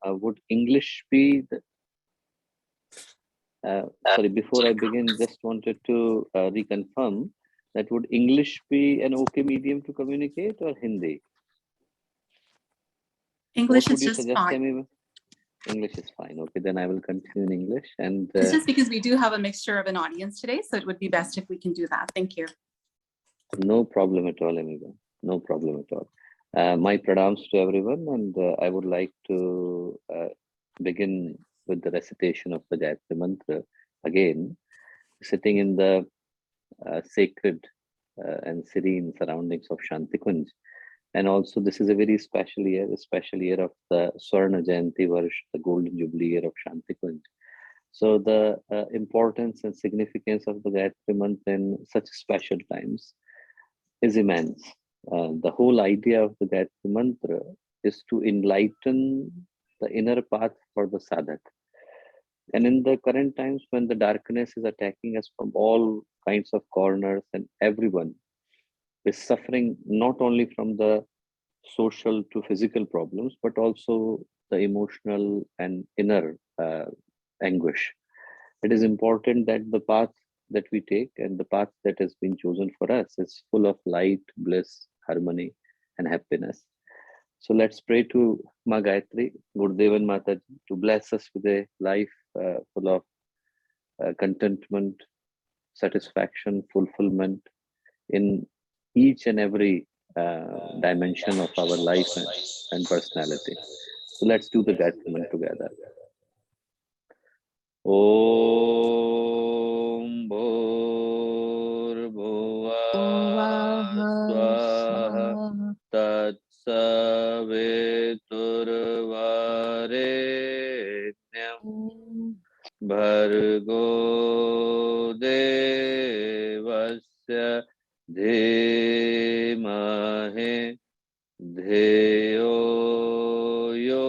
would English be sorry, before I begin, just wanted to reconfirm that would English be an okay medium to communicate or Hindi? English is just fine. English is fine. Okay, then I will continue in English. And it's just because we do have a mixture of an audience today, so it would be best if we can do that. Thank you. No problem at all, Amiga. No problem at all. My pranams to everyone, and I would like to begin with the recitation of the Gayatri Mantra again, sitting in the sacred and serene surroundings of Shantikunj. And also, this is a very special year of the Swarna Jayanti Varsh, the Golden Jubilee year of Shantikunj. So the importance and significance of the Gayatri Mantra in such special times is immense. The whole idea of the Gayatri Mantra is to enlighten the inner path for the sadhak. And in the current times when the darkness is attacking us from all kinds of corners and everyone is suffering not only from the social to physical problems, but also the emotional and inner anguish. It is important that the path that we take and the path that has been chosen for us is full of light, bliss, harmony, and happiness. So let's pray to Ma Gayatri, Gurudev and Mataji, to bless us with a life full of contentment, satisfaction, fulfillment in each and every dimension of our life and personality. So let's do the Gayatri Mantra together. Om Bhur Bhuva Swaha Tat Saviturvarenyam Bhargo Devasya Dhimahe Dheyo Yo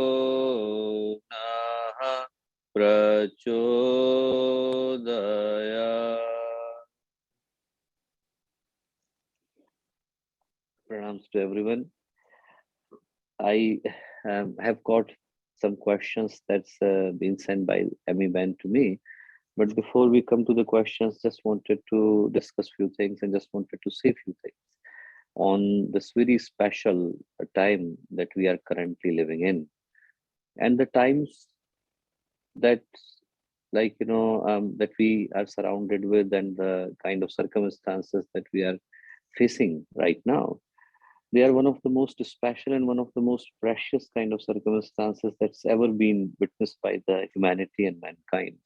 Naha Prachodaya. Pranams to everyone. I have got some questions that's been sent by Emmy Ben to me. But before we come to the questions, just wanted to discuss few things and just wanted to say few things on this very special time that we are currently living in. And the times that that we are surrounded with and the kind of circumstances that we are facing right now, they are one of the most special and one of the most precious kind of circumstances that's ever been witnessed by the humanity and mankind.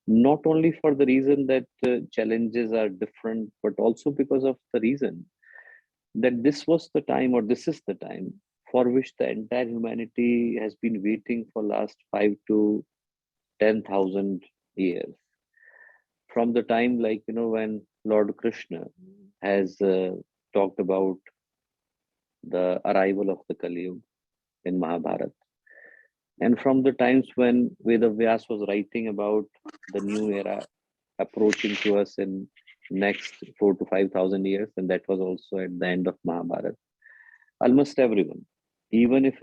Not only for the reason that challenges are different, but also because of the reason that this was the time, or this is the time for which the entire humanity has been waiting for last 5 to 10,000 years. From the time when Lord Krishna has talked about the arrival of the Kali Yuga in Mahabharata. And from the times when Vedavyas was writing about the new era approaching to us in next 4 to 5,000 years, and that was also at the end of Mahabharata. Almost everyone, even if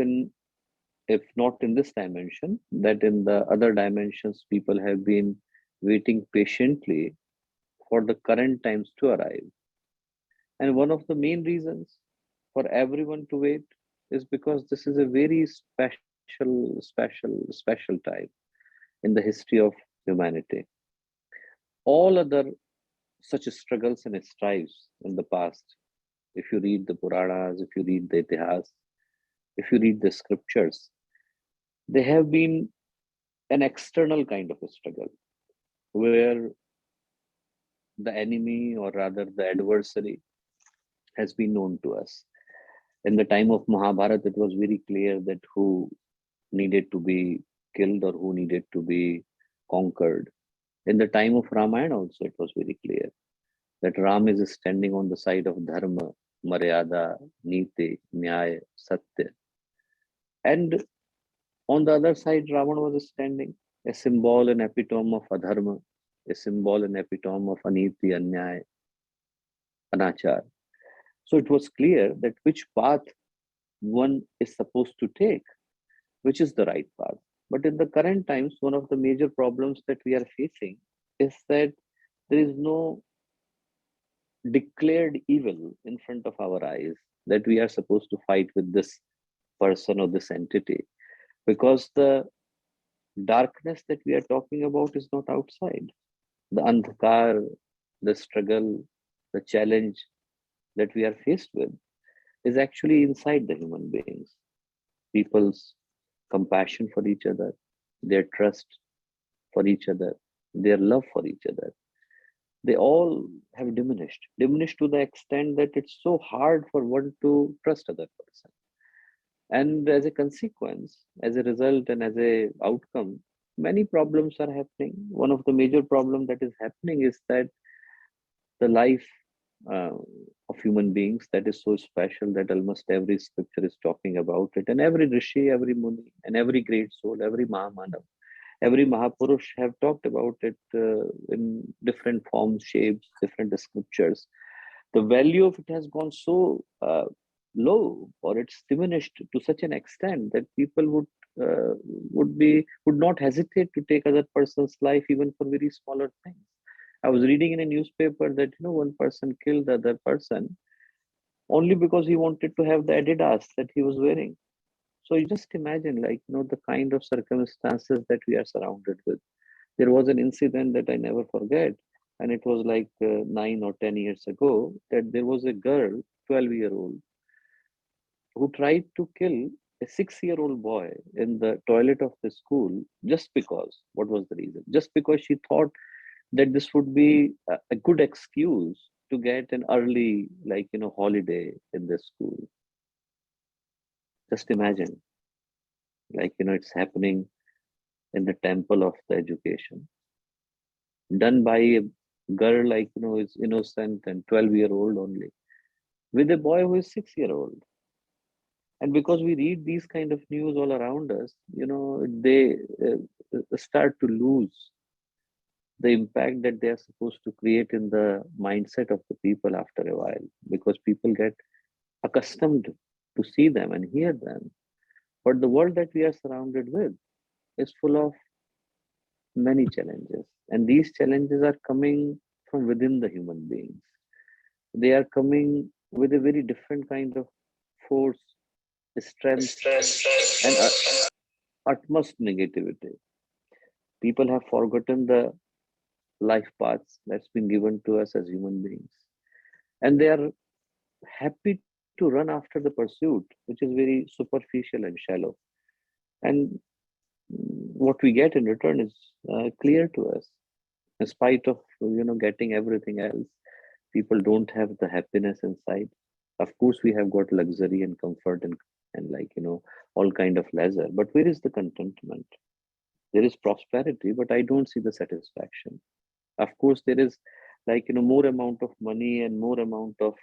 not in this dimension, that in the other dimensions, people have been waiting patiently for the current times to arrive. And one of the main reasons for everyone to wait is because this is a very special time in the history of humanity. All other such struggles and strives in the past, if you read the Puranas, if you read the Itihas, if you read the scriptures, they have been an external kind of a struggle where the enemy, or rather the adversary, has been known to us. In the time of Mahabharata, it was very clear that who needed to be killed or who needed to be conquered. In the time of Ramayana also, it was very clear that Ram is standing on the side of Dharma, Maryada, Niti, Nyaya, Satya. And on the other side, Ravan was standing, a symbol and epitome of Adharma, a symbol and epitome of Aniti, Anyaya, Anachar. So it was clear that which path one is supposed to take. which is the right path. But in the current times, one of the major problems that we are facing is that there is no declared evil in front of our eyes that we are supposed to fight with this person or this entity, because the darkness that we are talking about is not outside. The andhakar, the struggle, the challenge that we are faced with is actually inside the human beings. People's compassion for each other, their trust for each other, their love for each other, they all have diminished to the extent that it's so hard for one to trust other person. And as a consequence, as a result, and as a outcome, many problems are happening. One of the major problems that is happening is that the life uh, of human beings, that is so special that almost every scripture is talking about it, and every rishi, every muni, and every great soul, every mahamanav, every mahapurush have talked about it in different forms, shapes, different scriptures. The value of it has gone so low, or it's diminished to such an extent that people would not hesitate to take other person's life even for very smaller things. I was reading in a newspaper that one person killed the other person only because he wanted to have the Adidas that he was wearing. So you just imagine, like, the kind of circumstances that we are surrounded with. There was an incident that I never forget, and it was like 9 or 10 years ago, that there was a girl, 12-year-old, who tried to kill a 6-year-old boy in the toilet of the school just because. What was the reason? Just because she thought that this would be a good excuse to get an early, holiday in the school. Just imagine, it's happening in the temple of the education, done by a girl, is innocent and 12-year-old only, with a boy who is 6-year-old. And because we read these kind of news all around us, they start to lose the impact that they are supposed to create in the mindset of the people after a while, because people get accustomed to see them and hear them. But the world that we are surrounded with is full of many challenges, and these challenges are coming from within the human beings. They are coming with a very different kind of force, strength, and utmost negativity. People have forgotten the life paths that's been given to us as human beings, and they are happy to run after the pursuit, which is very superficial and shallow. And what we get in return is clear to us. In spite of getting everything else, people don't have the happiness inside. Of course, we have got luxury and comfort and all kind of leisure, but where is the contentment? There is prosperity, but I don't see the satisfaction. Of course, there is more amount of money and more amount of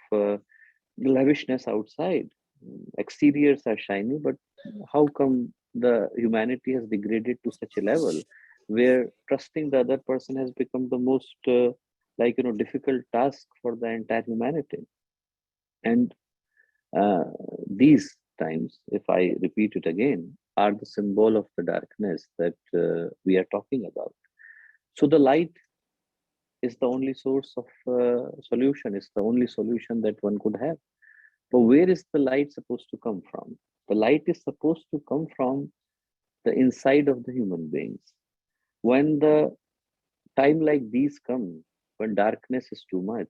lavishness outside. Exteriors are shiny, but how come the humanity has degraded to such a level where trusting the other person has become the most difficult task for the entire humanity? And these times, if I repeat it again, are the symbol of the darkness that we are talking about. So the light is the only source of solution, is the only solution that one could have. But where is the light supposed to come from? The light is supposed to come from the inside of the human beings. When the time like these come, when darkness is too much,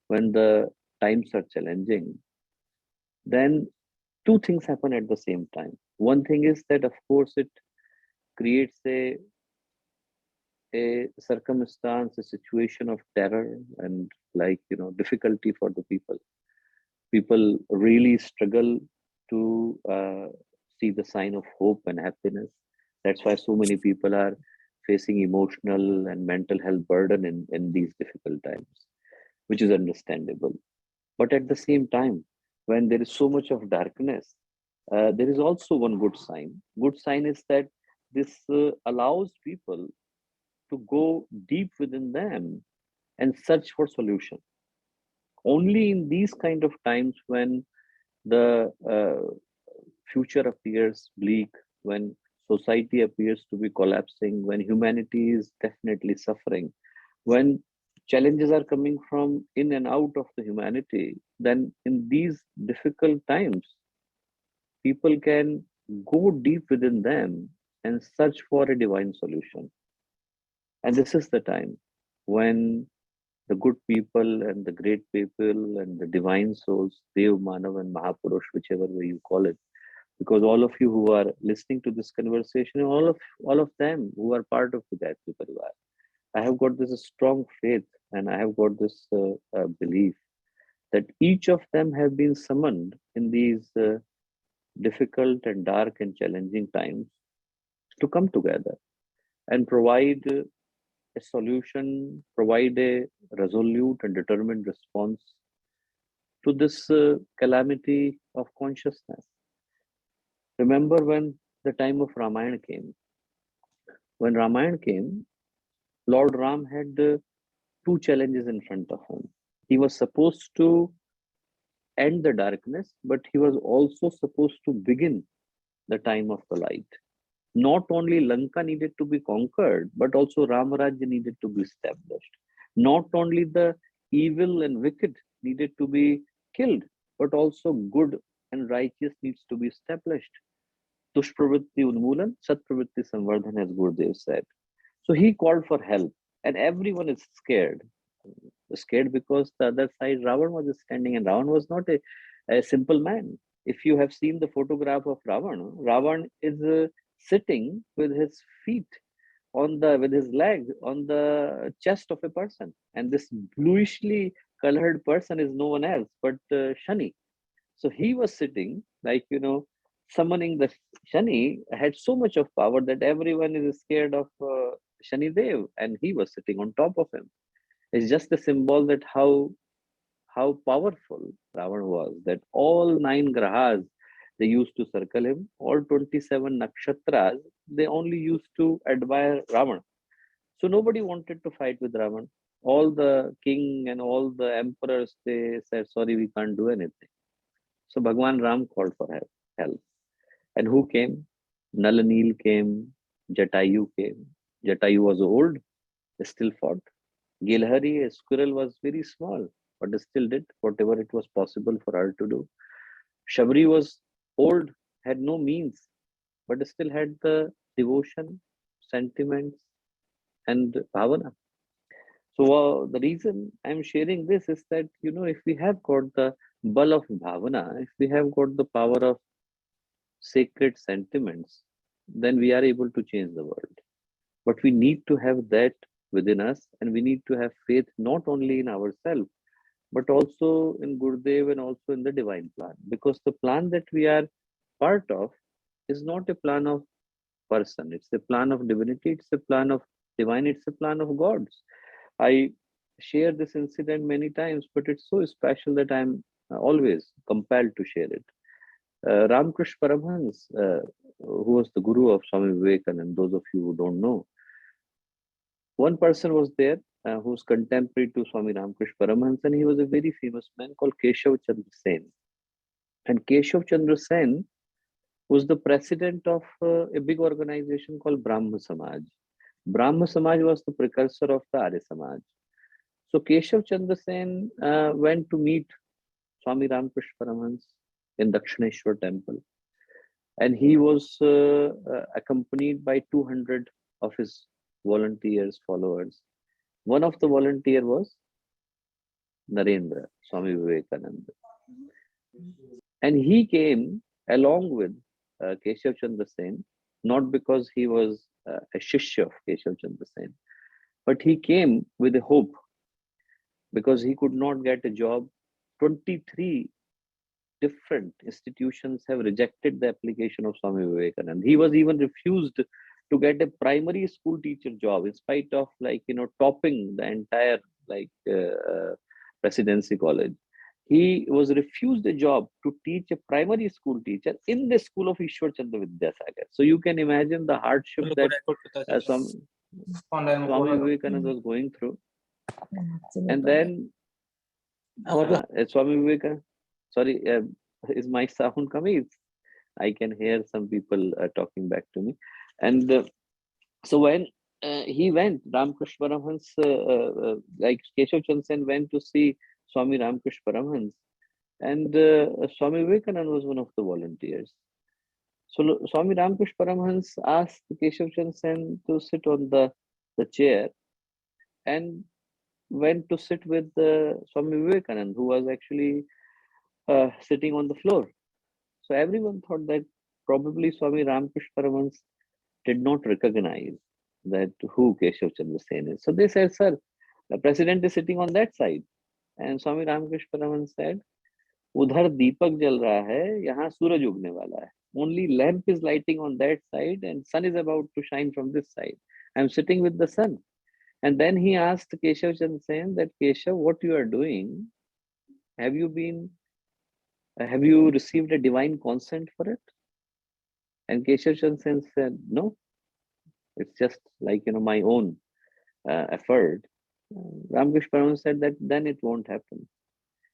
when the times are challenging, then two things happen at the same time. One thing is that, of course, it creates a circumstance, a situation of terror and difficulty for the people. People really struggle to see the sign of hope and happiness. That's why so many people are facing emotional and mental health burden in these difficult times, which is understandable. But at the same time, when there is so much of darkness, there is also one good sign. Good sign is that this allows people to go deep within them and search for solution. Only in these kind of times, when the future appears bleak, when society appears to be collapsing, when humanity is definitely suffering, when challenges are coming from in and out of the humanity, then in these difficult times, people can go deep within them and search for a divine solution. And this is the time when the good people and the great people and the divine souls, Dev, Manav, and Mahapurush, whichever way you call it, because all of you who are listening to this conversation, all of them who are part of the Gayatri Parivar, I have got this strong faith and I have got this belief that each of them have been summoned in these difficult and dark and challenging times to come together and provide a solution, provide a resolute and determined response to this calamity of consciousness. Remember when the time of Ramayana came. When Ramayana came, Lord Ram had two challenges in front of him. He was supposed to end the darkness, but he was also supposed to begin the time of the light. Not only Lanka needed to be conquered, but also Ramarajya needed to be established. Not only the evil and wicked needed to be killed, but also good and righteous needs to be established. Dushpravritti Unmulan, Satpravritti Samvardhan, as Gurudev said. So he called for help, and everyone is scared. Scared because the other side, Ravan was standing, and Ravan was not a simple man. If you have seen the photograph of Ravan, Ravan is sitting with his feet with his legs on the chest of a person, and this bluishly colored person is no one else but Shani. So he was sitting like, summoning the Shani had so much of power that everyone is scared of Shani Dev, and he was sitting on top of him. It's just a symbol that how powerful Ravan was, that all 9 grahas they used to circle him, all 27 nakshatras, they only used to admire Ravan. So nobody wanted to fight with Ravan. All the king and all the emperors, they said, sorry, we can't do anything. So Bhagwan Ram called for help. And who came? Nalanil came, Jatayu came. Jatayu was old, still fought. Gilhari, a squirrel, was very small, but still did whatever it was possible for her to do. Shabri was old, had no means, but still had the devotion, sentiments, and bhavana. So the reason I'm sharing this is that, if we have got the ball of bhavana, if we have got the power of sacred sentiments, then we are able to change the world. But we need to have that within us, and we need to have faith not only in ourselves, but also in Gurudev and also in the divine plan. Because the plan that we are part of is not a plan of person, it's a plan of divinity, it's a plan of divine, it's a plan of gods. I share this incident many times, but it's so special that I'm always compelled to share it. Ramkrishna Paramhans, who was the guru of Swami Vivekananda, those of you who don't know, one person was there who's contemporary to Swami Ramkrishna Paramhans, and he was a very famous man called Keshav Chandra Sen. And Keshav Chandra Sen was the president of a big organization called Brahma Samaj. Brahma Samaj was the precursor of the Arya Samaj. So Keshav Chandra Sen went to meet Swami Ramkrishna Paramhans in Dakshineshwar temple. And he was accompanied by 200 of his volunteers, followers. One of the volunteer was Narendra, Swami Vivekananda. And he came along with Keshav Chandra Sen, not because he was a shishya of Keshav Chandra Sen, but he came with a hope because he could not get a job. 23 different institutions have rejected the application of Swami Vivekananda. He was even refused to get a primary school teacher job in spite of topping the entire presidency college. He was refused a job to teach a primary school teacher in the school of Ishwar Chandra Vidyasagar. So you can imagine the hardship that Swami Vivekananda was going through. And then Swami Vivekananda, sorry, is my sound coming? I can hear some people talking back to me. And so when he went, Ramkrishna Paramhans, like Keshav Chand Sen went to see Swami Ramkrishna Paramhans, and Swami Vivekananda was one of the volunteers. So Swami Ramkrishna Paramhans asked Keshav Chand Sen to sit on the chair, and went to sit with Swami Vivekananda, who was actually sitting on the floor. So everyone thought that probably Swami Ramkrishna Paramhans did not recognize that who Keshav Chandra Sen is. So they said, sir, the president is sitting on that side. And Swami Ramkrishna Paramhans said, उधर दीपक जल रहा है, यहाँ सूरज उगने वाला है. Only lamp is lighting on that side and sun is about to shine from this side. I'm sitting with the sun. And then he asked Keshav Chandra Sen that, Keshav, what you are doing, have you received a divine consent for it? And Keshav Chandra Sen said, no, it's just like, my own effort. Ramkrishna Paramhans said that then it won't happen.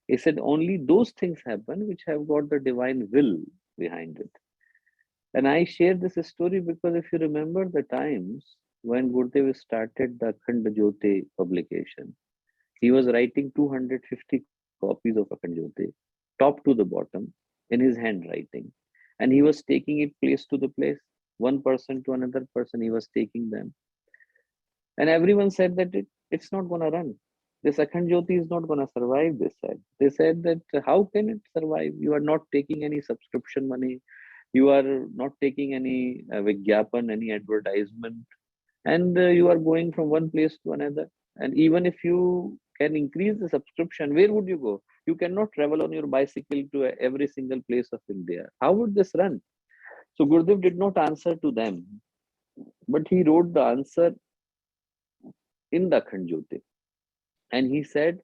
He said only those things happen which have got the divine will behind it. And I share this story because if you remember the times when Gurudev started the Akhand Jyoti publication, he was writing 250 copies of Akhand Jyoti, top to the bottom, in his handwriting. And he was taking it place to the place, one person to another person, he was taking them. And everyone said that it's not going to run. This Akhand Jyoti is not going to survive, they said. They said that how can it survive? You are not taking any subscription money. You are not taking any Vigyapan, any advertisement. And you are going from one place to another. And even if you can increase the subscription, where would you go? You cannot travel on your bicycle to every single place of India. How would this run? So Gurudev did not answer to them, but he wrote the answer in the Akhand Jyoti. And he said,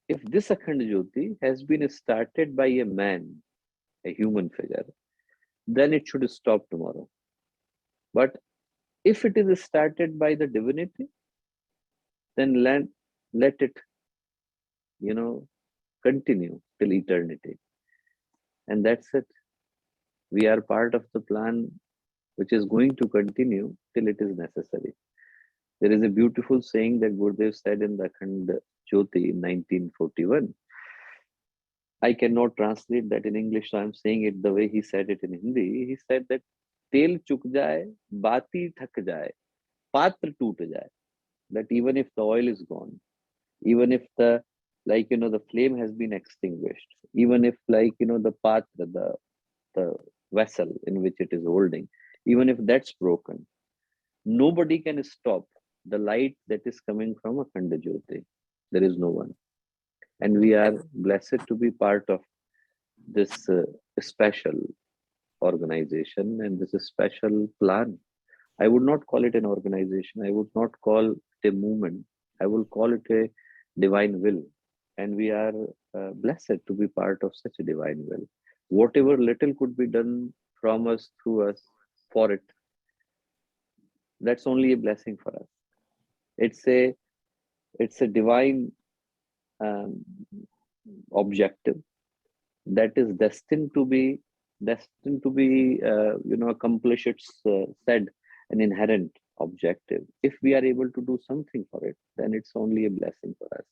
if this Akhand Jyoti has been started by a man, a human figure, then it should stop tomorrow. But if it is started by the divinity, then let it, continue till eternity. And that's it. We are part of the plan which is going to continue till it is necessary. There is a beautiful saying that Gurudev said in the Akhand Jyoti in 1941. I cannot translate that in English, so I'm saying it the way he said it in Hindi. He said that tel chuk jaye, bati thak jaye, patra toot jaye. That even if the oil is gone, even if the flame has been extinguished, even if the patra, the vessel in which it is holding, even if that's broken, nobody can stop the light that is coming from Akhand Jyoti. There is no one. And we are blessed to be part of this special organization and this special plan. I would not call it an organization. I would not call it a movement. I will call it a divine will. And we are blessed to be part of such a divine will. Whatever little could be done from us, through us, for it, that's only a blessing for us. It's a divine objective that is destined to be accomplish its said an inherent objective. If we are able to do something for it, then it's only a blessing for us.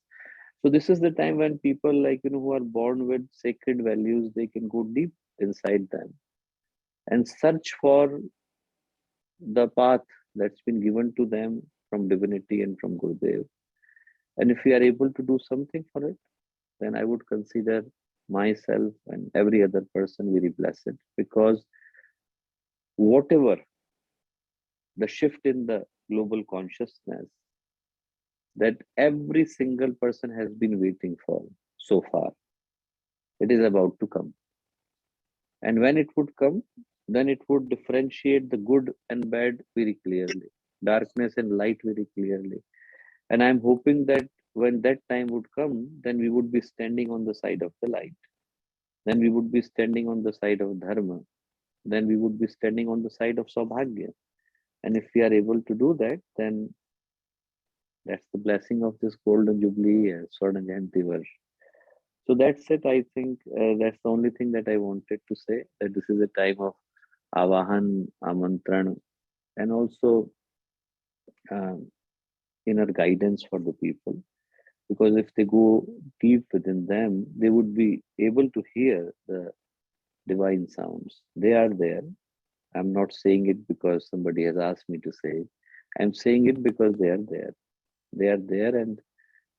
So this is the time when people who are born with sacred values, they can go deep inside them and search for the path that's been given to them from divinity and from Gurudev. And if we are able to do something for it, then I would consider myself and every other person very blessed, because whatever the shift in the global consciousness that every single person has been waiting for so far, it is about to come. And when it would come, then it would differentiate the good and bad very clearly, darkness and light very clearly. And I'm hoping that when that time would come, then we would be standing on the side of the light. Then we would be standing on the side of Dharma. Then we would be standing on the side of Saubhagya. And if we are able to do that, then that's the blessing of this golden jubilee, Swarna Jayanti Varsh. So that's it. I think that's the only thing that I wanted to say, that this is a time of Avahan, Amantran, and also um, inner guidance for the people. Because if they go deep within them, they would be able to hear the divine sounds. They are there. I'm not saying it because somebody has asked me to say it. I'm saying it because they are there. They are there, and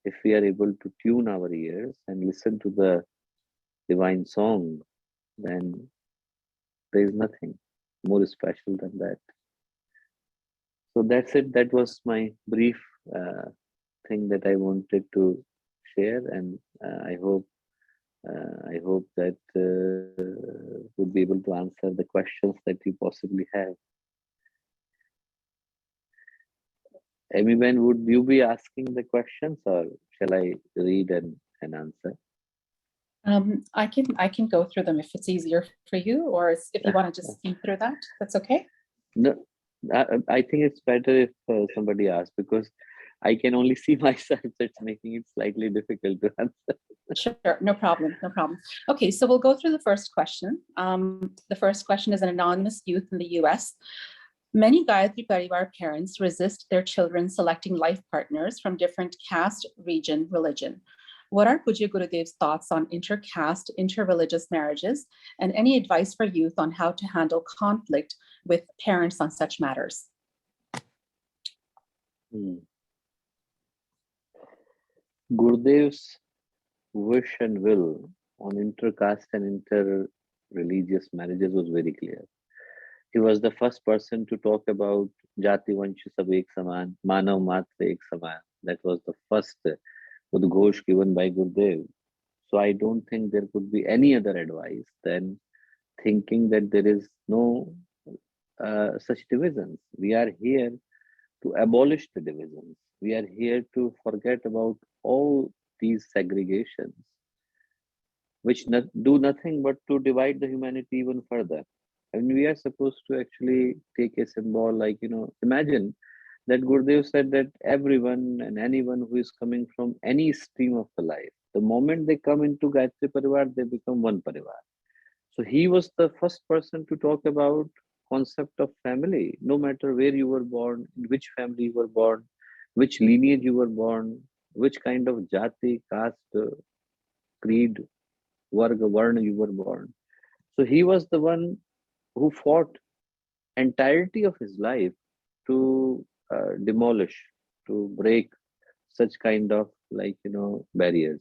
if we are able to tune our ears and listen to the divine song, then there is nothing more special than that. So that's it. That was my brief thing that I wanted to share, and I hope that would be able to answer the questions that you possibly have. Amy, when would you be asking the questions, or shall I read and answer? I can go through them if it's easier for you, or if you want to just speak through that, that's okay. No, I think it's better if somebody asks, because I can only see myself. So it's making it slightly difficult to answer. Sure, no problem, no problem. Okay, so we'll go through the first question. The first question is an anonymous youth in the US. Many Gayatri Parivar parents resist their children selecting life partners from different caste, region, religion. What are Pujya Gurudev's thoughts on intercaste, interreligious marriages, and any advice for youth on how to handle conflict with parents on such matters? Gurudev's wish and will on intercaste and inter-religious marriages was very clear. He was the first person to talk about Jati Vansh Sab Ek Saman, Manav Matra Ek Saman. That was the first udghosh given by Gurudev. So I don't think there could be any other advice than thinking that there is no such divisions. We are here to abolish the divisions. We are here to forget about all these segregations, which do nothing but to divide the humanity even further. And we are supposed to actually take a symbol like, imagine that Gurudev said that everyone and anyone who is coming from any stream of the life, the moment they come into Gayatri Parivar, they become one Parivar. So he was the first person to talk about concept of family, no matter where you were born, in which family you were born, which lineage you were born, which kind of jati, caste, creed, varga, varna you were born. So he was the one who fought entirety of his life to demolish, to break such kind of barriers.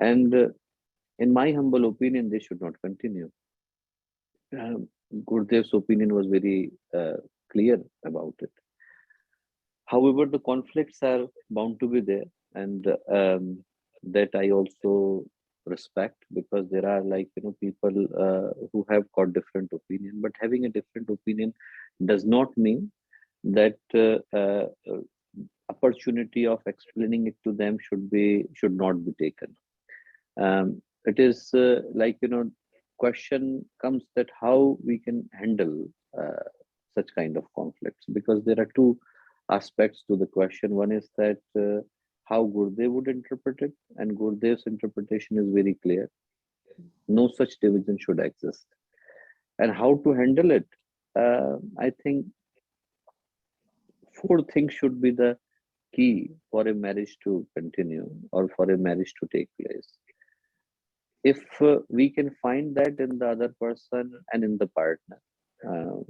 And in my humble opinion, they should not continue. Gurudev's opinion was very clear about it. However, the conflicts are bound to be there, and that I also respect, because there are people who have got different opinion. But having a different opinion does not mean that opportunity of explaining it to them should not be taken. It is question comes that how we can handle such kind of conflicts, because there are two aspects to the question. One is that how Gurudev would interpret it, and Gurudev's interpretation is very clear. No such division should exist. And how to handle it? I think four things should be the key for a marriage to continue or for a marriage to take place. If we can find that in the other person and in the partner, um,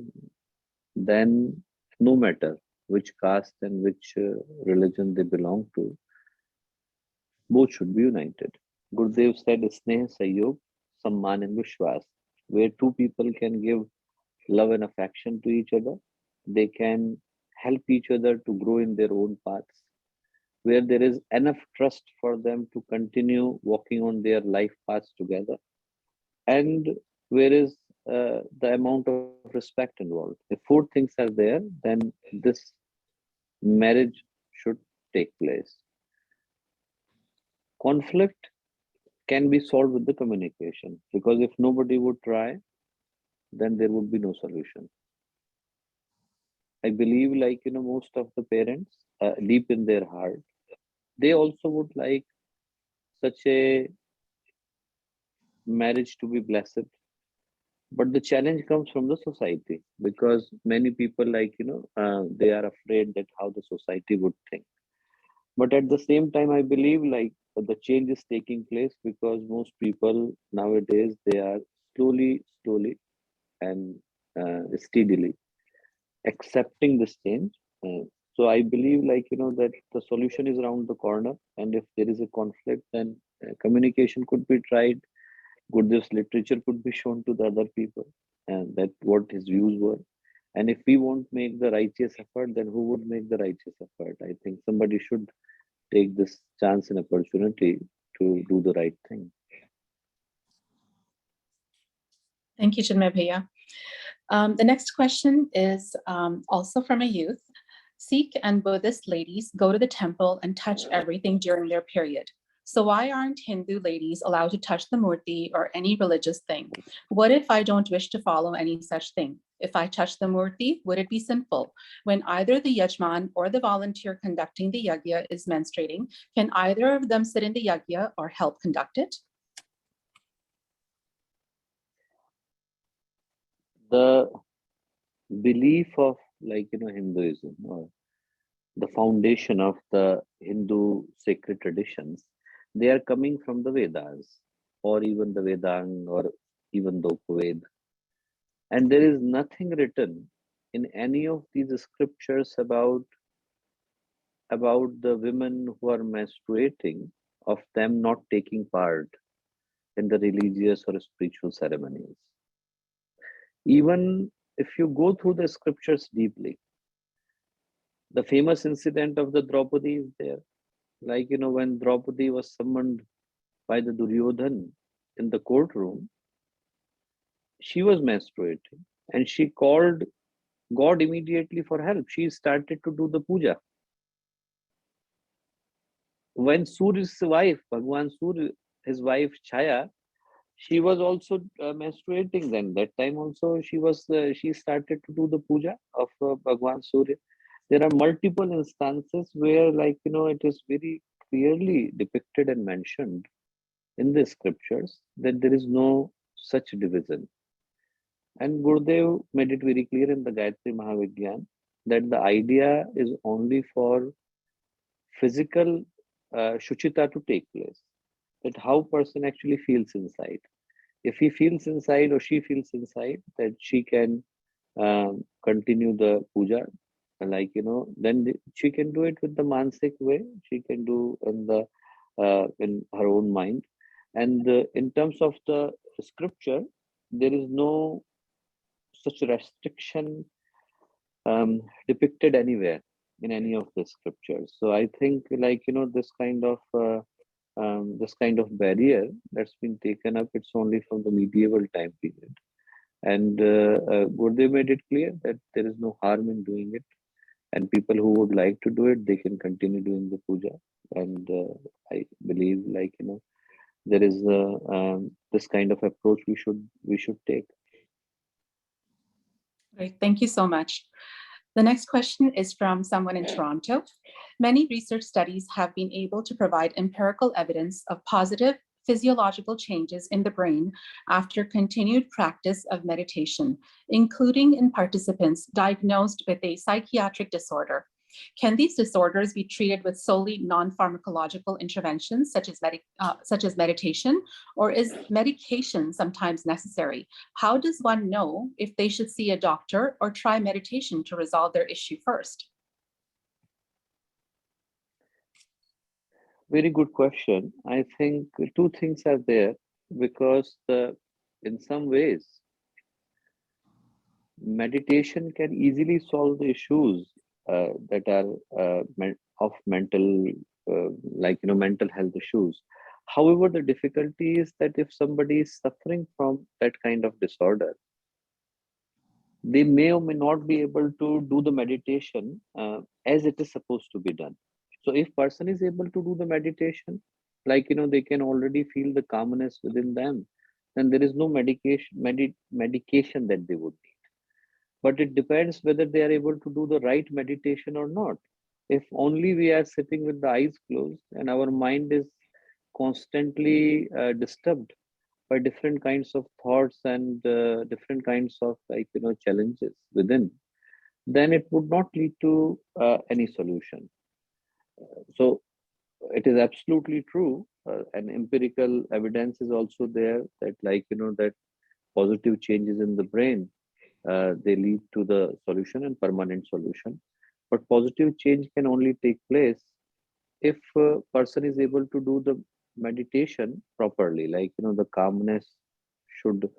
then no matter which caste and which religion they belong to, both should be united. Gurudev said, Sneh, Sahyog, Samman and Vishwas, where two people can give love and affection to each other, they can help each other to grow in their own paths, where there is enough trust for them to continue walking on their life paths together, and where is the amount of respect involved. If four things are there, then this marriage should take place. Conflict can be solved with the communication, because if nobody would try, then there would be no solution. I believe, most of the parents, deep in their heart, they also would like such a marriage to be blessed, But the challenge comes from the society, because many people, like, they are afraid that how the society would think. But at the same time, I believe, like, the change is taking place, because most people nowadays, they are slowly and steadily accepting this change. So I believe, like, that the solution is around the corner, and if there is a conflict, then communication could be tried. Gurdjieff's literature could be shown to the other people, and that what his views were. And if we won't make the righteous effort, then who would make the righteous effort? I think somebody should take this chance and opportunity to do the right thing. Thank you, Chinmay Bhaiya. The next question is also from a youth. Sikh and Buddhist ladies go to the temple and touch everything during their period. So why aren't Hindu ladies allowed to touch the murti or any religious thing? What if I don't wish to follow any such thing? If I touch the murti, would it be sinful? When either the yajman or the volunteer conducting the yagya is menstruating, can either of them sit in the yagya or help conduct it? The belief of, like, Hinduism, or the foundation of the Hindu sacred traditions, they are coming from the Vedas, or even the Vedang, or even the Upaved. And there is nothing written in any of these scriptures about the women who are menstruating, of them not taking part in the religious or spiritual ceremonies. Even if you go through the scriptures deeply, the famous incident of the Draupadi is there. Like, when Draupadi was summoned by the Duryodhan in the courtroom, she was menstruating, and she called God immediately for help. She started to do the puja. When Surya's wife, Bhagwan Surya, his wife Chaya, she was also menstruating then. That time also she started to do the puja of Bhagwan Surya. There are multiple instances where, like, it is very clearly depicted and mentioned in the scriptures that there is no such division. And Gurudev made it very clear in the Gayatri Mahavigyan that the idea is only for physical Shuchita to take place, that how person actually feels inside. If he feels inside or she feels inside that she can continue the puja, like, then she can do it with the mansik way. She can do in her own mind. And in terms of the scripture, there is no such restriction depicted anywhere in any of the scriptures. So I think, like, this kind of barrier that's been taken up, it's only from the medieval time period. And Gurudev made it clear that there is no harm in doing it, and people who would like to do it, they can continue doing the puja. And I believe, like, there is this kind of approach we should take. Great, thank you so much. The next question is from someone in Toronto. Many research studies have been able to provide empirical evidence of positive physiological changes in the brain after continued practice of meditation, including in participants diagnosed with a psychiatric disorder. Can these disorders be treated with solely non-pharmacological interventions, such as meditation, or is medication sometimes necessary? How does one know if they should see a doctor or try meditation to resolve their issue first? Very good question. I think two things are there, because in some ways, meditation can easily solve the issues that are of mental, mental health issues. However, the difficulty is that if somebody is suffering from that kind of disorder, they may or may not be able to do the meditation as it is supposed to be done. So if person is able to do the meditation, like, they can already feel the calmness within them, then there is no medication that they would need. But it depends whether they are able to do the right meditation or not. If only we are sitting with the eyes closed and our mind is constantly disturbed, by different kinds of thoughts and different kinds of challenges within, then it would not lead to any solution. So it is absolutely true, and empirical evidence is also there that that positive changes in the brain, they lead to the solution and permanent solution. But positive change can only take place if a person is able to do the meditation properly, the calmness should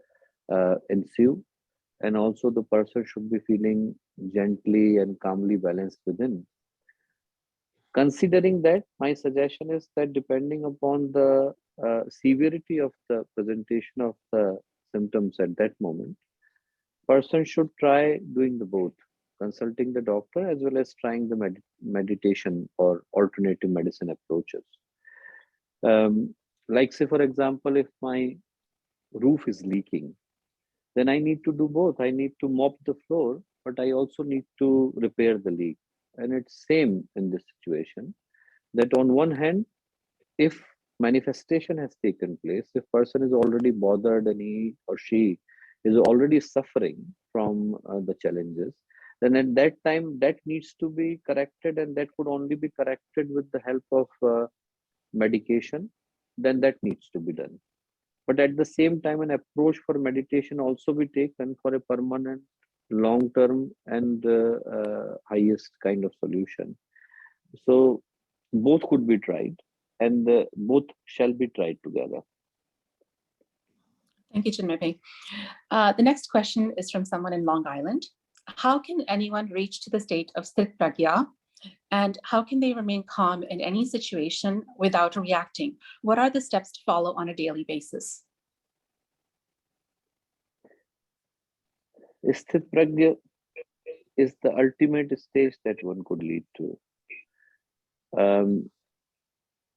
ensue, and also the person should be feeling gently and calmly balanced within. Considering that, my suggestion is that depending upon the severity of the presentation of the symptoms at that moment, person should try doing the both, consulting the doctor as well as trying the meditation or alternative medicine approaches. Like say, for example, if my roof is leaking, then I need to do both. I need to mop the floor, but I also need to repair the leak. And it's same in this situation, that on one hand, if manifestation has taken place, if person is already bothered and he or she is already suffering from the challenges, then at that time that needs to be corrected, and that could only be corrected with the help of medication, then that needs to be done. But at the same time, an approach for meditation also be taken for a permanent, long term, and highest kind of solution. So both could be tried, and both shall be tried together. Thank you, Chinmay. The next question is from someone in Long Island. How can anyone reach to the state of Sitragya, and how can they remain calm in any situation without reacting? What are the steps to follow on a daily basis? Sitragya is the ultimate stage that one could lead to.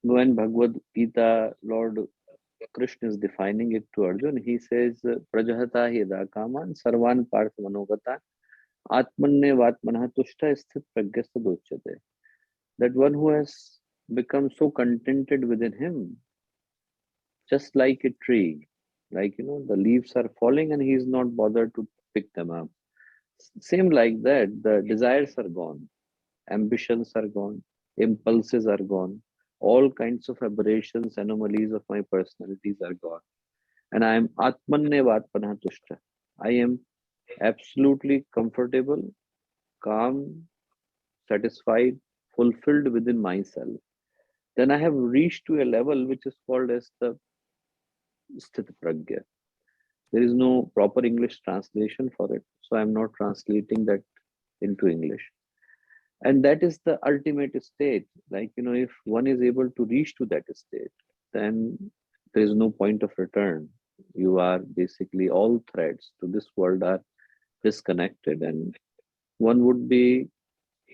When Bhagavad Gita, Lord Krishna is defining it to Arjun, he says, Prajahata hida kaman sarvan parth manogata atmanne vatmanah tushta sthit pragya sadochyate. That one who has become so contented within him, just like a tree, the leaves are falling and he is not bothered to pick them up. Same like that, the desires are gone, ambitions are gone, impulses are gone, all kinds of aberrations, anomalies of my personalities are gone. And I am Atmanne Vatpanah Tushta. I am absolutely comfortable, calm, satisfied, fulfilled within myself. Then I have reached to a level which is called as the Sthit Pragya. There is no proper English translation for it, so I'm not translating that into English. And that is the ultimate state. If one is able to reach to that state, then there is no point of return. You are basically, all threads to this world are disconnected, and one would be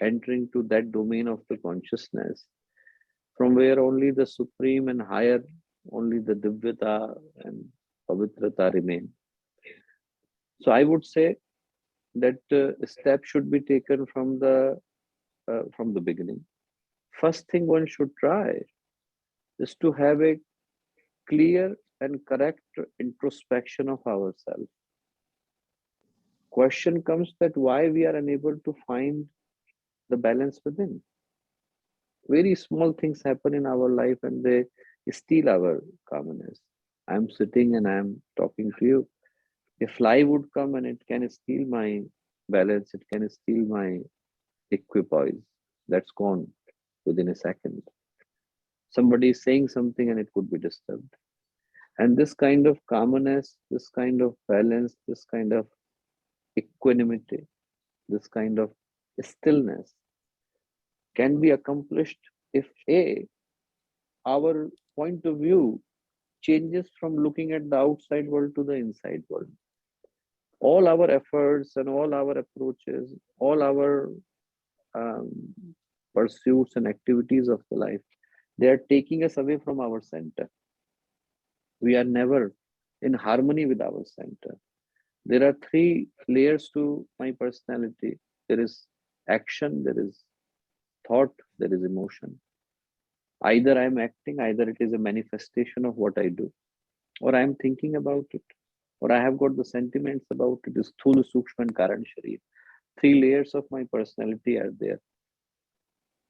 entering to that domain of the consciousness from where only the supreme and higher, only the divyata and pavitrata remain. So I would say that a step should be taken from the beginning. First thing one should try is to have a clear and correct introspection of ourselves. Question comes that why we are unable to find the balance within. Very small things happen in our life and they steal our calmness. I'm sitting and I'm talking to you. A fly would come and it can steal my balance, it can steal my equipoise. That's gone within a second. Somebody is saying something and it could be disturbed. And this kind of calmness, this kind of balance, this kind of equanimity, this kind of stillness can be accomplished if our point of view changes from looking at the outside world to the inside world. All our efforts and all our approaches, all our pursuits and activities of the life, they are taking us away from our center. We are never in harmony with our center. There are three layers to my personality. There is action, there is thought, there is emotion. Either I'm acting, either it is a manifestation of what I do. or I am thinking about it, or I have got the sentiments about it. Is Sthula, Sukshma, and Karan Sharir. Three layers of my personality are there.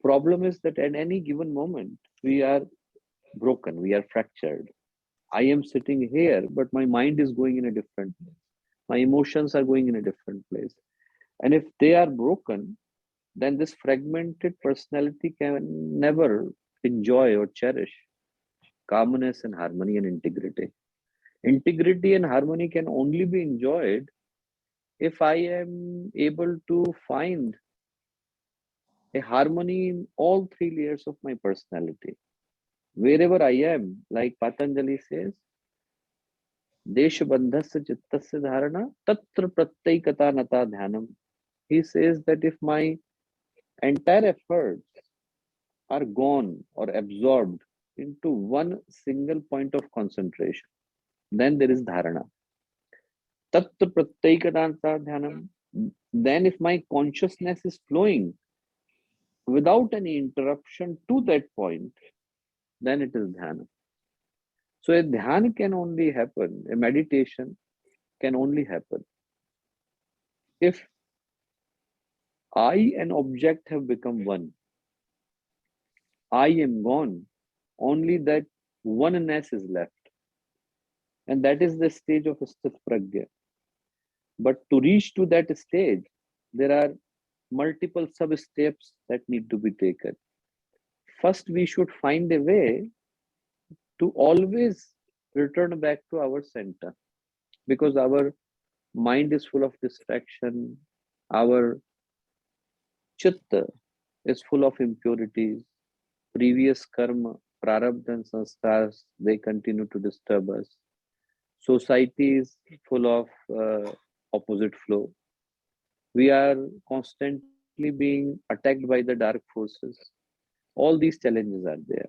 Problem is that at any given moment, we are broken, we are fractured. I am sitting here, but my mind is going in a different place. My emotions are going in a different place. And if they are broken, then this fragmented personality can never enjoy or cherish calmness and harmony and integrity. Integrity and harmony can only be enjoyed if I am able to find a harmony in all three layers of my personality. Wherever I am, like Patanjali says, Deshabandhasya Chittasya Dharana Tatra Pratyekata Nata Dhyanam. He says that if my entire efforts are gone or absorbed into one single point of concentration, then there is dharana. Tatra Pratyekata Nata Dhyanam. Then if my consciousness is flowing without any interruption to that point, then it is dhyana. So a dhyana can only happen, a meditation can only happen if I and object have become one. I am gone, only that oneness is left. And that is the stage of Sitragya. But to reach to that stage, there are multiple sub steps that need to be taken. First, we should find a way to always return back to our center, because our mind is full of distraction, our chitta is full of impurities, previous karma, prarabdha and sanskars, they continue to disturb us. Society is full of opposite flow. We are constantly being attacked by the dark forces. All these challenges are there.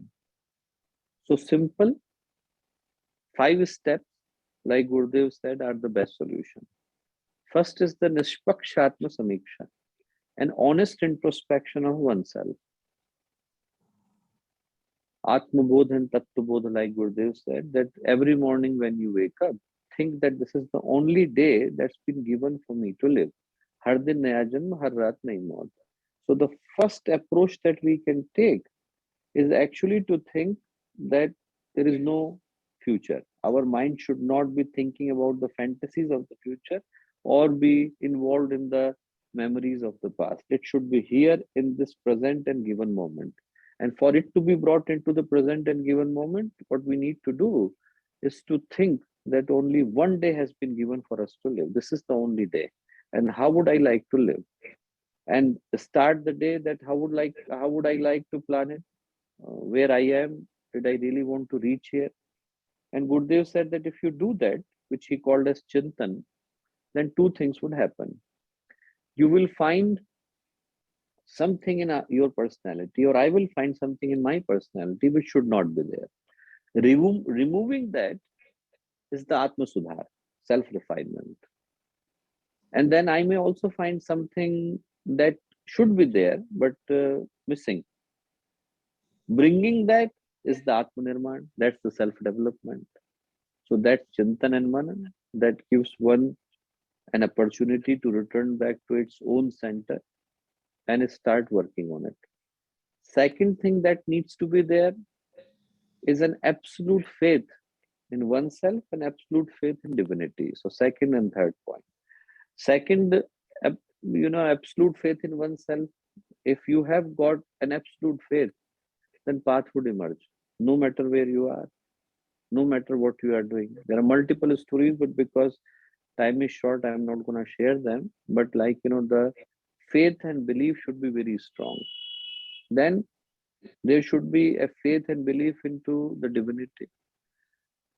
So simple 5 steps, like Gurudev said, are the best solution. First is the Nishpakshatma Samiksha, an honest introspection of oneself. Atmabodh and Tattvabodh, like Gurudev said, that every morning when you wake up, think that this is the only day that's been given for me to live. Har din naya janma, har raat nayi maut. So the first approach that we can take is actually to think that there is no future. Our mind should not be thinking about the fantasies of the future or be involved in the memories of the past. It should be here in this present and given moment. And for it to be brought into the present and given moment, what we need to do is to think that only one day has been given for us to live. This is the only day. And how would I like to live? And start the day that how would I like to plan it? Where I am, did I really want to reach here? And Gurudev said that if you do that, which he called as Chintan, then two things would happen. You will find something in your personality, or I will find something in my personality which should not be there. Removing that is the Atma Sudhar, self-refinement. And then I may also find something that should be there, but missing. Bringing that is the Atmanirman, that's the self-development. So that's Chintan and Manan, that gives one an opportunity to return back to its own center and start working on it. Second thing that needs to be there is an absolute faith in oneself and absolute faith in divinity. So second and third point. Second, absolute faith in oneself. If you have got an absolute faith, then path would emerge, no matter where you are, no matter what you are doing. There are multiple stories, but because time is short, I'm not going to share them. But the faith and belief should be very strong. Then there should be a faith and belief into the divinity.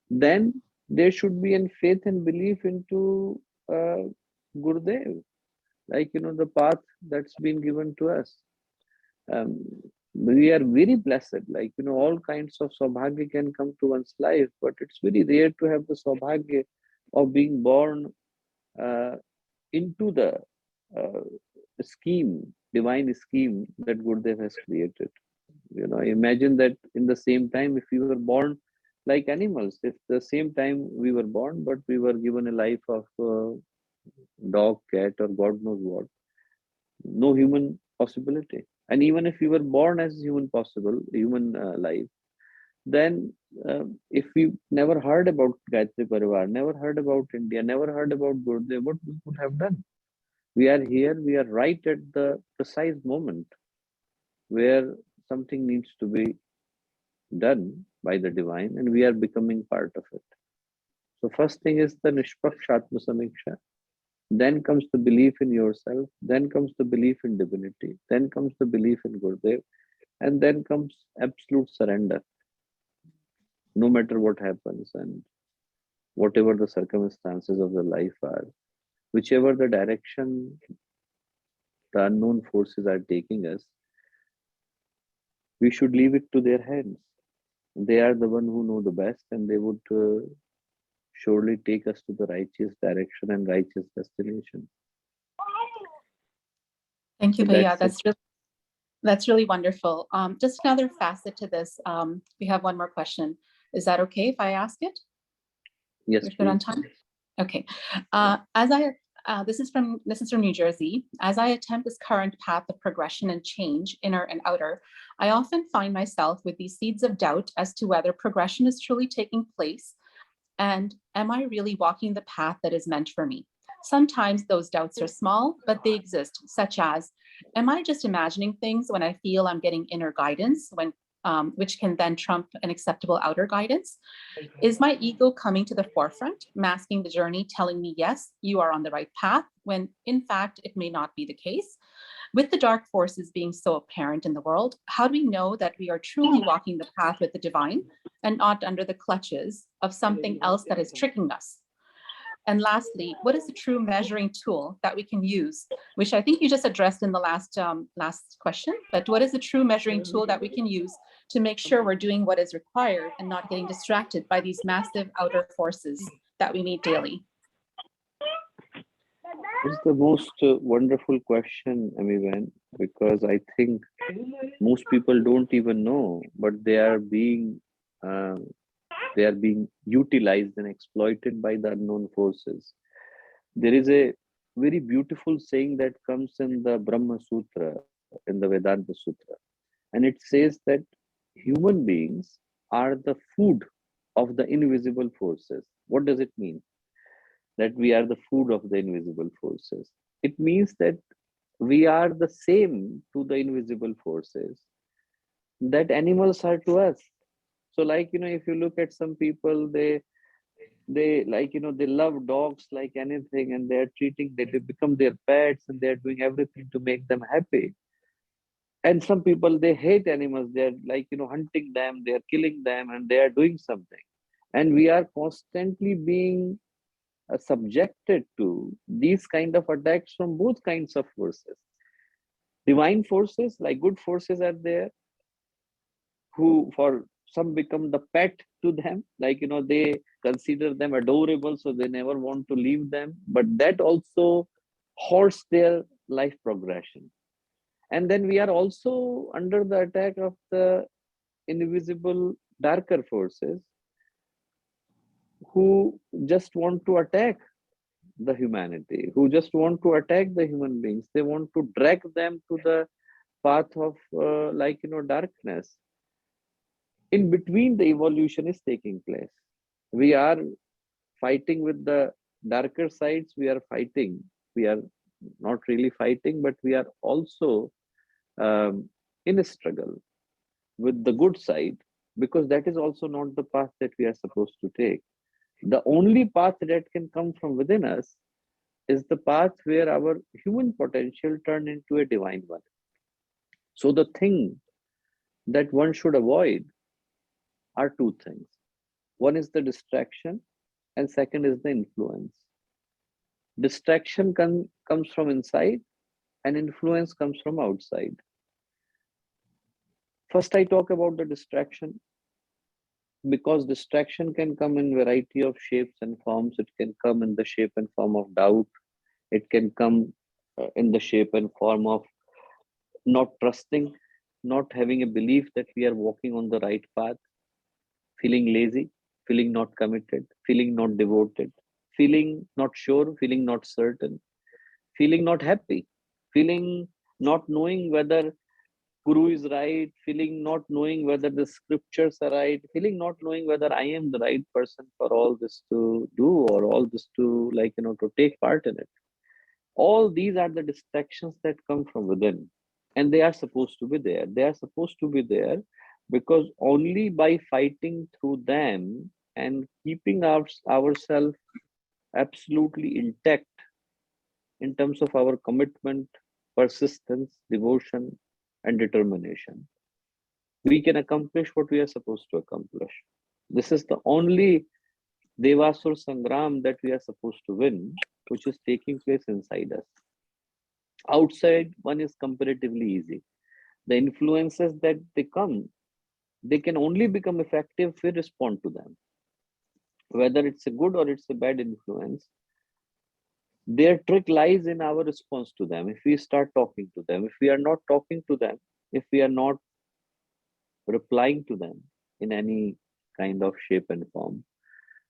Then there should be a faith and belief into Gurudev, the path that's been given to us. We are very blessed, all kinds of saubhagya can come to one's life, but it's very rare to have the saubhagya of being born into the divine scheme that Gurudev has created. Imagine that in the same time, if you were born like animals. It's the same time we were born, but we were given a life of dog, cat, or God knows what. No human possibility. And even if we were born as human life, then if we never heard about Gayatri Parivar, never heard about India, never heard about Gurudev, what we could have done? We are here, we are right at the precise moment where something needs to be done by the divine, and we are becoming part of it. So first thing is the Nishpakshatma Samiksha. Then comes the belief in yourself. Then comes the belief in divinity. Then comes the belief in Gurudev. And then comes absolute surrender, no matter what happens and whatever the circumstances of the life are, whichever the direction the unknown forces are taking us, we should leave it to their hands. They are the one who know the best, and they would surely take us to the righteous direction and righteous destination. Thank you, So Bhaiya. that's it. That's really wonderful. Just another facet to this. We have one more question. Is that okay if I ask it? Yes, We're good on please. time? Okay. This is from New Jersey. As I attempt this current path of progression and change, inner and outer, I often find myself with these seeds of doubt as to whether progression is truly taking place, and am I really walking the path that is meant for me? Sometimes those doubts are small, but they exist, such as, am I just imagining things when I feel I'm getting inner guidance, which can then trump an acceptable outer guidance? Is my ego coming to the forefront, masking the journey, telling me, yes, you are on the right path, when in fact, it may not be the case? With the dark forces being so apparent in the world, how do we know that we are truly walking the path with the divine and not under the clutches of something else that is tricking us? And lastly, what is the true measuring tool that we can use, which I think you just addressed in the last question, but what is the true measuring tool that we can use to make sure we're doing what is required and not getting distracted by these massive outer forces that we meet daily? It's the most wonderful question, Amivan, because I think most people don't even know, but uh, they are being utilized and exploited by the unknown forces. There is a very beautiful saying that comes in the Brahma Sutra, in the Vedanta Sutra, and it says that human beings are the food of the invisible forces. What does it mean? That we are the food of the invisible forces. It means that we are the same to the invisible forces that animals are to us. So, like, if you look at some people, they like, they love dogs like anything, and they become their pets, and they're doing everything to make them happy. And some people, they hate animals. They're like, hunting them, they're killing them, and they are doing something. And we are constantly being subjected to these kind of attacks from both kinds of forces. Divine forces, like good forces, are there, who for some become the pet to them, like, they consider them adorable, so they never want to leave them, but that also halts their life progression. And then we are also under the attack of the invisible darker forces, who just want to attack the humanity, who just want to attack the human beings. They want to drag them to the path of darkness. In between, the evolution is taking place. We are fighting with the darker sides. We are not really fighting, but we are also in a struggle with the good side, because that is also not the path that we are supposed to take. The only path that can come from within us is the path where our human potential turn into a divine one. So the thing that one should avoid are two things. One is the distraction, and second is the influence. Distraction comes from inside, and influence comes from outside. First, I talk about the distraction, because distraction can come in variety of shapes and forms. It can come in the shape and form of doubt. It can come in the shape and form of not trusting, not having a belief that we are walking on the right path, feeling lazy. feeling not committed, feeling not devoted, feeling not sure, feeling not certain, feeling not happy, feeling not knowing whether Guru is right, feeling not knowing whether the scriptures are right, feeling not knowing whether I am the right person for all this to do or all this to to take part in it. All these are the distractions that come from within, and they are supposed to be there. They are supposed to be there because only by fighting through them and keeping ourselves absolutely intact in terms of our commitment, persistence, devotion, and determination, we can accomplish what we are supposed to accomplish. This is the only Devasur Sangram that we are supposed to win, which is taking place inside us. Outside, one is comparatively easy. The influences that they come, they can only become effective if we respond to them. Whether it's a good or it's a bad influence, their trick lies in our response to them. If we start talking to them, if we are not talking to them, if we are not replying to them in any kind of shape and form,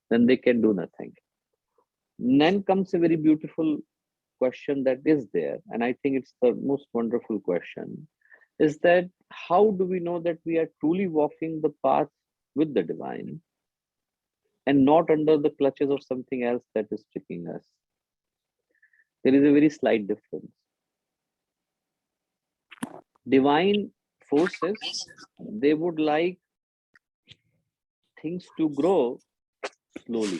then they can do nothing. Then comes a very beautiful question that is there, and I think it's the most wonderful question, is that how do we know that we are truly walking the path with the divine and not under the clutches of something else that is tricking us? There is a very slight difference. Divine forces, they would like things to grow slowly.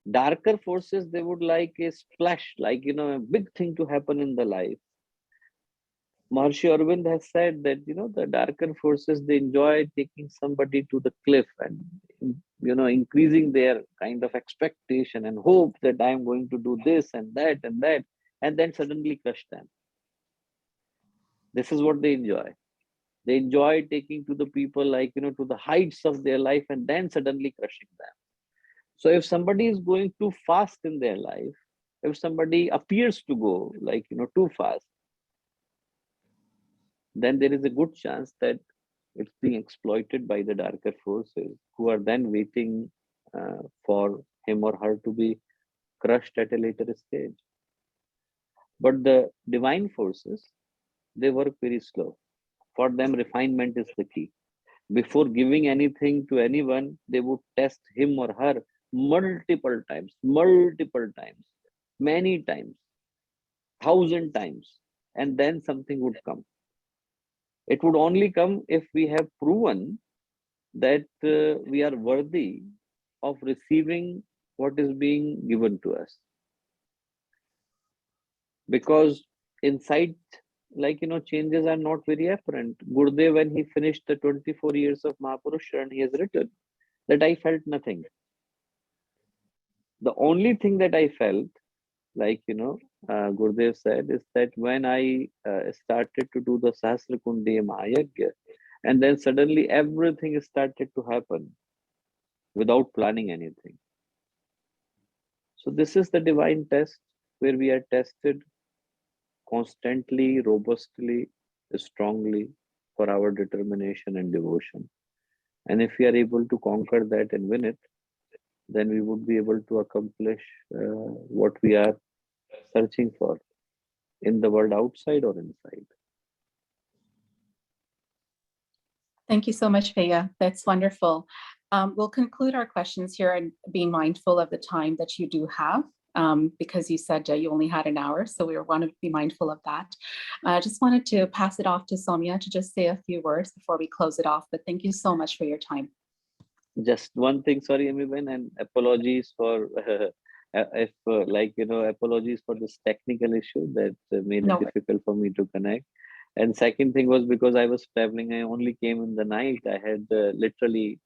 Darker forces, they would like a splash, a big thing to happen in the life. Maharshi Arvind has said that, the darker forces, they enjoy taking somebody to the cliff and, increasing their kind of expectation and hope that I am going to do this and that, and then suddenly crush them. This is what they enjoy. They enjoy taking to the people to the heights of their life and then suddenly crushing them. So if somebody is going too fast in their life, if somebody appears to go too fast, then there is a good chance that it's being exploited by the darker forces who are then waiting for him or her to be crushed at a later stage. But the divine forces, they work very slow. For them, refinement is the key. Before giving anything to anyone, they would test him or her multiple times, many times, 1,000 times, and then something would come. It would only come if we have proven that we are worthy of receiving what is being given to us. Because inside, changes are not very apparent. Gurudev, when he finished the 24 years of Mahapurusha, and he has written that I felt nothing. The only thing that I felt, Gurudev said, is that when I started to do the Sahasra Kundiya Mahayagya, and then suddenly everything started to happen without planning anything. So this is the divine test where we are tested constantly, robustly, strongly for our determination and devotion. And if we are able to conquer that and win it, then we would be able to accomplish what we are searching for in the world outside or inside. Thank you so much, Peya. That's wonderful. We'll conclude our questions here and being mindful of the time that you do have, because you said you only had an hour, so we want to be mindful of that. I just wanted to pass it off to Soumya to just say a few words before we close it off, but thank you so much for your time. Just one thing, sorry, Amiben, and apologies for apologies for this technical issue that made it difficult for me to connect. And second thing was because I was traveling, I only came in the night. I had literally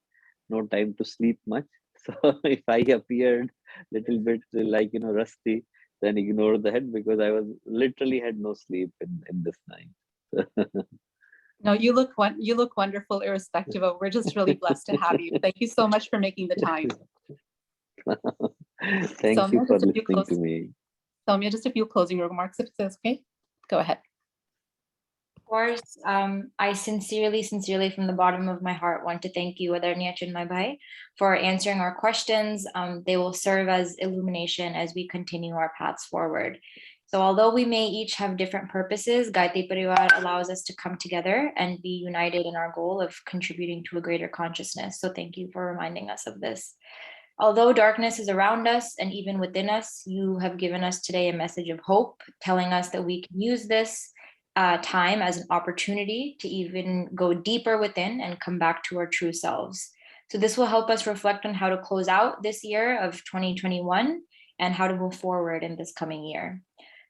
no time to sleep much. So if I appeared little bit rusty, then ignore that, because I was literally had no sleep in this night. No, you look wonderful, irrespective of. We're just really blessed to have you. Thank you so much for making the time. Thank you for listening to me. Soumya, just a few closing remarks, if it's okay. Go ahead. course, I sincerely from the bottom of my heart want to thank you, Adarniya Chinmay, for answering our questions. They will serve as illumination as we continue our paths forward. So although we may each have different purposes, Gayatri Parivar allows us to come together and be united in our goal of contributing to a greater consciousness. So thank you for reminding us of this. Although darkness is around us and even within us, you have given us today a message of hope, telling us that we can use this time as an opportunity to even go deeper within and come back to our true selves. So this will help us reflect on how to close out this year of 2021 and how to move forward in this coming year.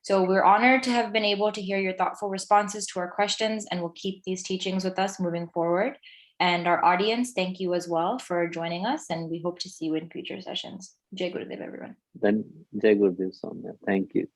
So we're honored to have been able to hear your thoughtful responses to our questions, and we'll keep these teachings with us moving forward. And our audience, thank you as well for joining us, and we hope to see you in future sessions. Jai Gurudev, everyone. Then Jai Gurudev Soumya. Thank you.